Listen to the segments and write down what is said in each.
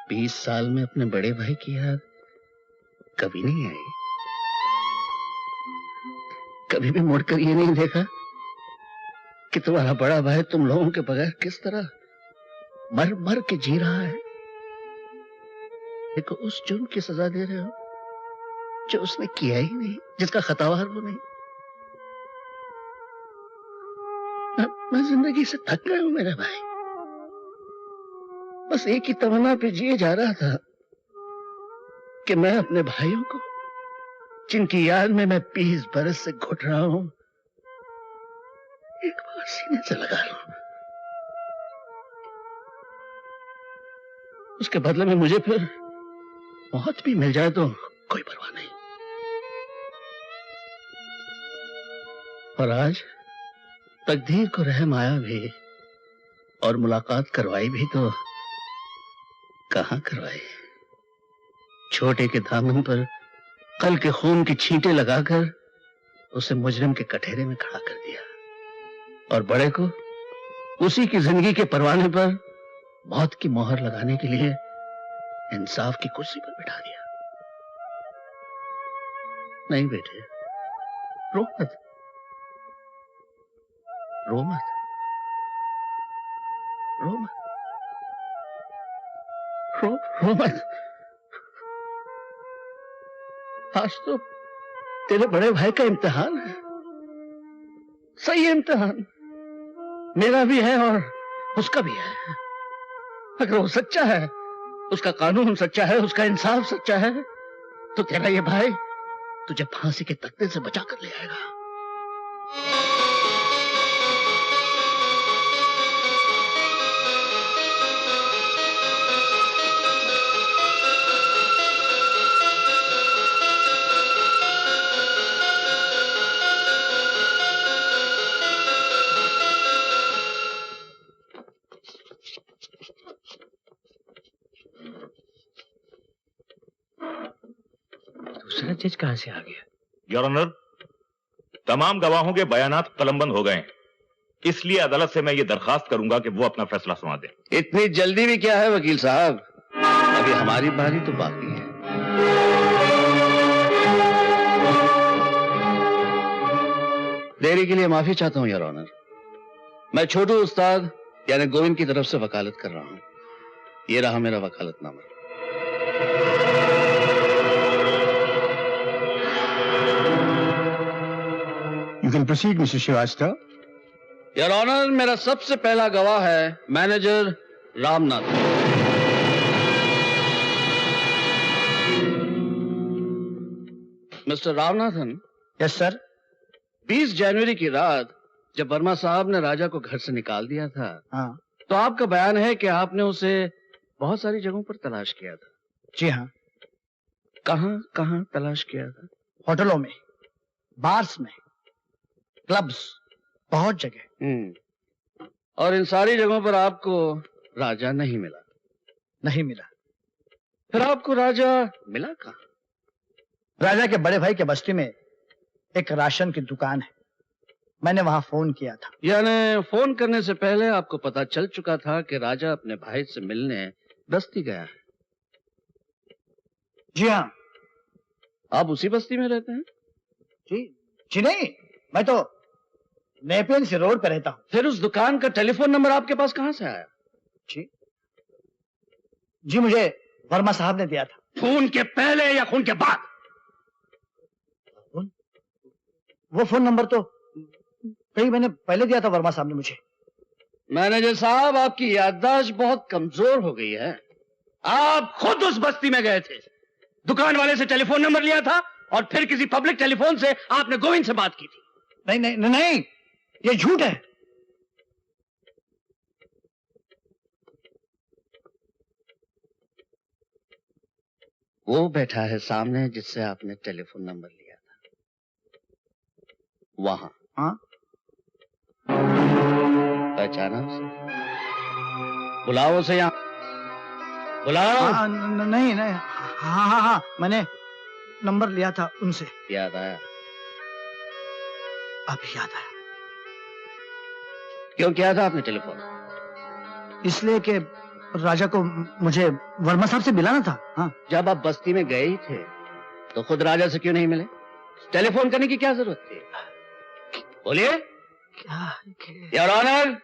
20 साल में अपने बड़े भाई की याद कभी नहीं आई। कभी भी मुड़कर ये नहीं देखा कि तुम्हारा बड़ा भाई तुम लोगों के बगैर किस तरह मर मर के जी रहा है। देखो, उस जुर्म की सजा दे रहे हो जो उसने किया ही नहीं, जिसका खतावार वो नहीं। मैं जिंदगी से थक गया हूं मेरे भाई। बस एक ही तमन्ना पे जिए जा रहा था कि मैं अपने भाइयों को, जिनकी याद में मैं 20 बरस से घुट रहा हूं, एक बार सीने से लगा लूं। उसके बदले में मुझे फिर मौत भी मिल जाए तो कोई परवाह नहीं। और आज तकदीर को रहम आया भी और मुलाकात करवाई भी तो कहां करवाई। छोटे के दामन पर कल के खून की छींटे लगाकर उसे मुजरिम के कटहरे में खड़ा कर दिया और बड़े को उसी की जिंदगी के परवाने पर मौत की मोहर लगाने के लिए इंसाफ की कुर्सी पर बिठा दिया। नहीं बेटे, रो मत, रो मत, रो मत, रो मत। आज तो तेरे बड़े भाई का इम्तिहान है, सही इम्तिहान। मेरा भी है और उसका भी है। अगर वो सच्चा है, उसका कानून सच्चा है, उसका इंसाफ सच्चा है, तो तेरा ये भाई तुझे फांसी के तख्ते से बचा कर ले आएगा। दूसरा जज कहां से आ गया? योर ऑनर, तमाम गवाहों के बयानात कलमबंद हो गए हैं, इसलिए अदालत से मैं ये दरखास्त करूंगा कि वो अपना फैसला सुना दें। इतनी जल्दी भी क्या है वकील साहब, अभी हमारी बारी तो बाकी है। देरी के लिए माफी चाहता हूं योर ऑनर। मैं छोटू उस्ताद यानी गोविंद की तरफ से वकालत कर रहा हूं। ये रहा मेरा वकालतनामा। You can proceed, Mr. Srivastava. Your honour, मेरा सबसे पहला गवाह है manager Ramnath. Mister Ramnathan. Yes, sir. 20 जनवरी की रात जब वर्मा साहब ने राजा को घर से निकाल दिया था, हाँ। तो आपका बयान है कि आपने उसे बहुत सारी जगहों पर तलाश किया था। जी हाँ। कहां कहां तलाश किया था? होटलों में, बार्स में, क्लब्स, बहुत जगह। और इन सारी जगहों पर आपको राजा नहीं मिला? नहीं मिला। फिर आपको राजा मिला कहां? राजा के बड़े भाई के बस्ती में एक राशन की दुकान है, मैंने वहां फोन किया था। यानी फोन करने से पहले आपको पता चल चुका था कि राजा अपने भाई से मिलने बस्ती गया है? जी हाँ। आप उसी बस्ती में रहते हैं? जी नहीं, मैं तो नेपियन से रोड पे रहता हूँ। फिर उस दुकान का टेलीफोन नंबर आपके पास कहां से आया? जी मुझे वर्मा साहब ने दिया था। खून के पहले या खून के बाद? वो फोन नंबर तो कई महीने पहले दिया था वर्मा साहब ने मुझे। मैनेजर साहब, आपकी याददाश्त बहुत कमजोर हो गई है। आप खुद उस बस्ती में गए थे, दुकान वाले से टेलीफोन नंबर लिया था और फिर किसी पब्लिक टेलीफोन से आपने गोविंद से बात की थी। नहीं नहीं नहीं, ये झूठ है। वो बैठा है सामने जिससे आपने टेलीफोन नंबर लिया था, वहां। हाँ? पहचाना उसे? बुलाओ उसे यहाँ, बुलाओ। नहीं नहीं, हाँ हाँ हाँ, मैंने नंबर लिया था उनसे। याद आया? अभी याद आया। क्यों किया था आपने टेलीफोन? इसलिए कि राजा को मुझे वर्मा साहब से मिलाना था। हाँ। जब आप बस्ती में गए ही थे तो खुद राजा से क्यों नहीं मिले? टेलीफोन करने की क्या जरूरत थी? बोलिए। योर ऑनर,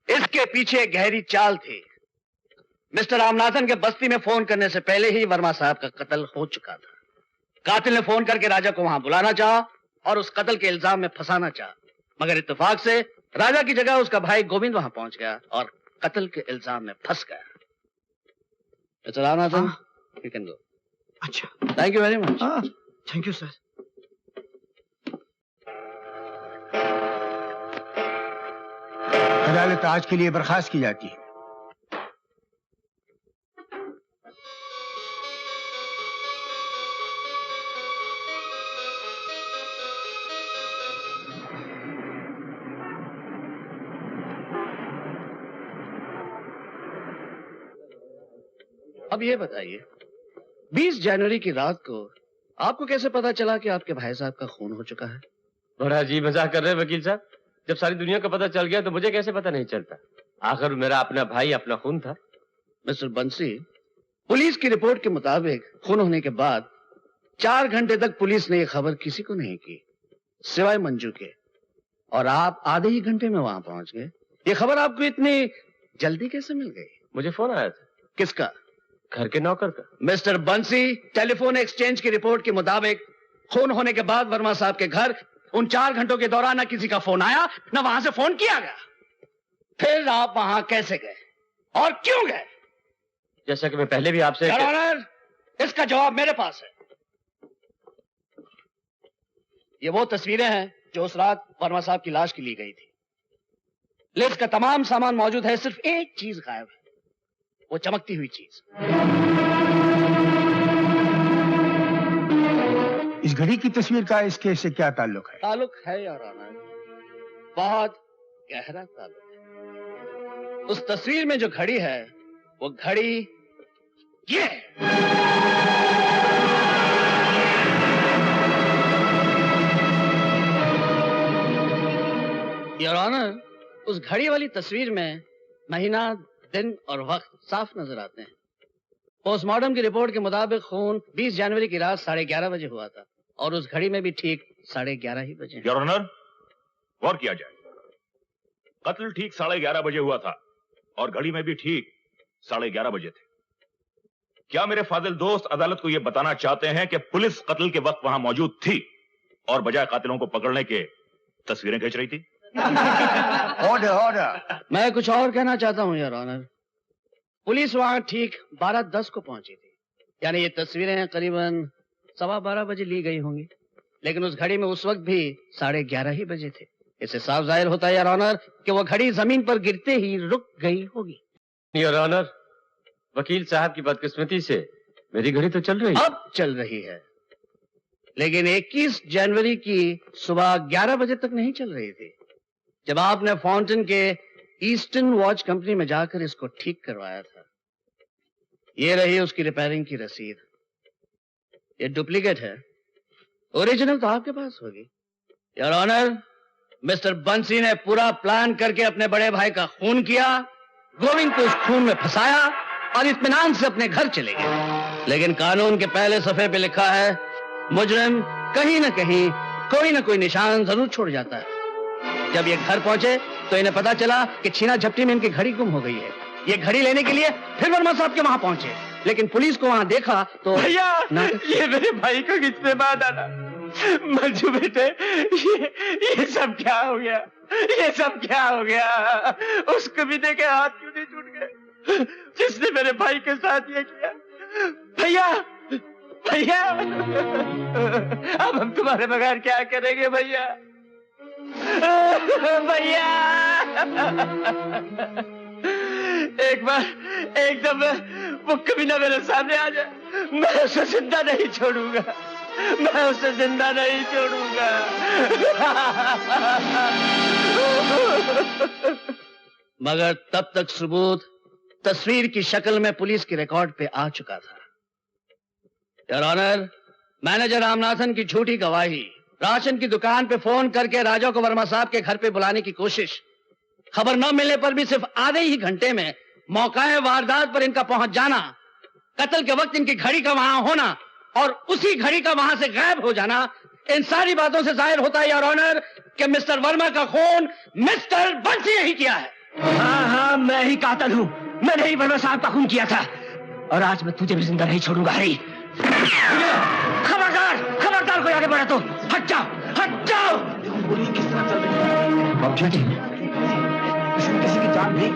इसके पीछे गहरी चाल थी। मिस्टर रामनाथन के बस्ती में फोन करने से पहले ही वर्मा साहब का कत्ल हो चुका था। कातिल ने फोन करके राजा को वहां बुलाना चाहा और उस कत्ल के इल्जाम में फंसाना चाहा, मगर इत्तेफाक से राजा की जगह उसका भाई गोविंद वहां पहुंच गया और कत्ल के इल्जाम में फंस गया। Mister Ramanathan, you can go. अच्छा, thank you very much. Thank you sir. अदालत आज के लिए बर्खास्त की जाती है। अब ये बताइए, 20 जनवरी की रात को आपको कैसे पता चला कि आपके भाई साहब का खून हो चुका है? बड़ा अजीब मजाक कर रहे हैं वकील साहब। जब सारी दुनिया को पता चल गया तो मुझे कैसे पता नहीं चलता? आखिर मेरा अपना भाई अपना खून था। मिस्टर बंसी, पुलिस की रिपोर्ट के मुताबिक खून होने के बाद 4 घंटे तक पुलिस ने यह खबर किसी को नहीं की सिवाय मंजू के, और आप आधे ही घंटे में वहां पहुंच गए। ये खबर आपको इतनी जल्दी कैसे मिल गई? मुझे फोन आया था। किसका? घर के नौकर का। मिस्टर बंसी, टेलीफोन एक्सचेंज की रिपोर्ट के मुताबिक खून होने के बाद वर्मा साहब के घर उन 4 घंटों के दौरान न किसी का फोन आया न वहां से फोन किया गया। फिर आप वहां कैसे गए और क्यों गए? जैसा कि मैं पहले भी आपसे इसका जवाब मेरे पास है। ये वो तस्वीरें हैं जो उस रात वर्मा साहब की लाश की ली गई थी। लिस्ट का तमाम सामान मौजूद है, सिर्फ एक चीज गायब है, वो चमकती हुई चीज। इस घड़ी की तस्वीर का इस केस से क्या ताल्लुक है? ताल्लुक है यार ऑनर, बहुत गहरा ताल्लुक है। उस तस्वीर में जो घड़ी है वो घड़ी ये है। योर ऑनर, उस घड़ी वाली तस्वीर में महीना, दिन और वक्त साफ नजर आते हैं। पोस्टमार्टम की रिपोर्ट के मुताबिक खून 20 जनवरी की रात 11:30 बजे हुआ था और उस घड़ी में भी ठीक 11:30 ही बजे। योर ऑनर, गौर किया जाए, कत्ल ठीक 11:30 बजे हुआ था और घड़ी में भी ठीक 11:30 बजे थे। क्या मेरे फाजिल दोस्त अदालत को यह बताना चाहते हैं कि पुलिस कत्ल के वक्त वहां मौजूद थी और बजाय कातिलों को पकड़ने के तस्वीरें खींच रही थी? Order order. मैं कुछ और कहना चाहता हूं योर ऑनर। पुलिस वहां ठीक 12:10 को पहुंची थी, यानी ये तस्वीरें करीबन 12:15 बजे ली गई होंगी, लेकिन उस घड़ी में उस वक्त भी 11:30 ही बजे थे। इससे साफ जाहिर होता है योर ऑनर कि वो घड़ी जमीन पर गिरते ही रुक गई होगी। योर ऑनर, वकील साहब की बदकिस्मती से मेरी घड़ी तो चल रही है। अब चल रही है, लेकिन 21 जनवरी की सुबह 11 बजे तक नहीं चल रही थी, जब आपने फाउंटेन के ईस्टर्न वॉच कंपनी में जाकर इसको ठीक करवाया था। ये रही उसकी रिपेयरिंग की रसीद। ये डुप्लीकेट है, ओरिजिनल तो आपके पास होगी। योर ऑनर, मिस्टर बंसी ने पूरा प्लान करके अपने बड़े भाई का खून किया, गोविंद को उस खून में फंसाया और इत्मीनान से अपने घर चले गए। लेकिन कानून के पहले सफे पे लिखा है, मुजरिम कहीं न कहीं कोई न कोई निशान जरूर छोड़ जाता है। जब ये घर पहुंचे तो इन्हें पता चला कि छीना झपटी में इनकी घड़ी गुम हो गई है। ये घड़ी लेने के लिए फिर वर्मा साहब के वहां पहुंचे, लेकिन पुलिस को वहां देखा तो भैया, ये मेरे भाई को कितने बाद आना। मंजू बेटे, ये सब क्या हो गया? ये सब क्या हो गया? उसको भी देखे हाथ क्यों नहीं टूट गए जिसने मेरे भाई के साथ ये किया? भैया भैया, अब हम तुम्हारे बगैर क्या करेंगे भैया? भैया, एक बार एकदम वो कभी ना मेरे सामने आ जाए, मैं उसे जिंदा नहीं छोड़ूंगा, मैं उसे जिंदा नहीं छोड़ूंगा। मगर तब तक सबूत तस्वीर की शक्ल में पुलिस के रिकॉर्ड पे आ चुका था। योर ऑनर, मैनेजर रामनाथन की झूठी गवाही, राशन की दुकान पे फोन करके राजा को वर्मा साहब के घर पे बुलाने की कोशिश, खबर न मिलने पर भी सिर्फ आधे ही घंटे में मौकाए वारदात पर इनका पहुंच जाना, कत्ल के वक्त इनकी घड़ी का वहां होना और उसी घड़ी का वहां से गायब हो जाना, इन सारी बातों से जाहिर होता है योर ऑनर कि मिस्टर वर्मा का खून मिस्टर बंसी ने ही किया है। हाँ, मैं ही कातिल हूँ। मैंने ही वर्मा साहब का खून किया था और आज मैं तुझे भी जिंदा नहीं छोड़ूंगा हरी। खबरदार, खबरदार कोई आगे बढ़ा तो हट जाओ, हट जाओ। गोली किस तरह चल रही है? किसी की जान नहीं।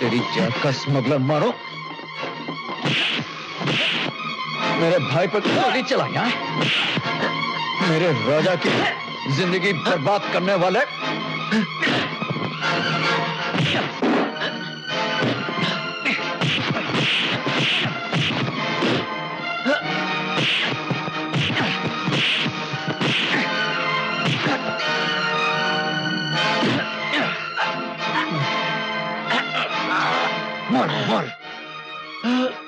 तेरी जात का स्मगलर मारो, मेरे भाई पर गोली चलाई है, मेरे राजा की जिंदगी बर्बाद करने वाले। मर मर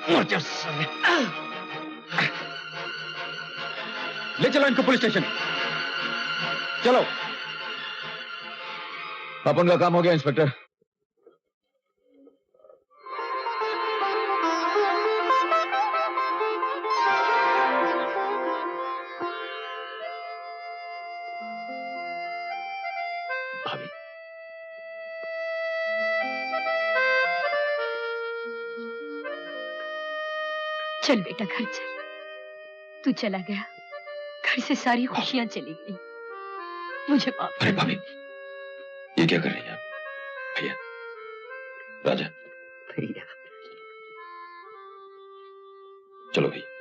मर जा साले। ले चलो इनको पुलिस स्टेशन। चलो, अपन का काम हो गया इंस्पेक्टर। भाभी, चल बेटा घर चल। तू चला गया, घर से सारी खुशियां चली गई। मुझे माफ अरे भाभी, ये क्या कर रही हैं आप? भैया, राजा, भैया, चलो भैया।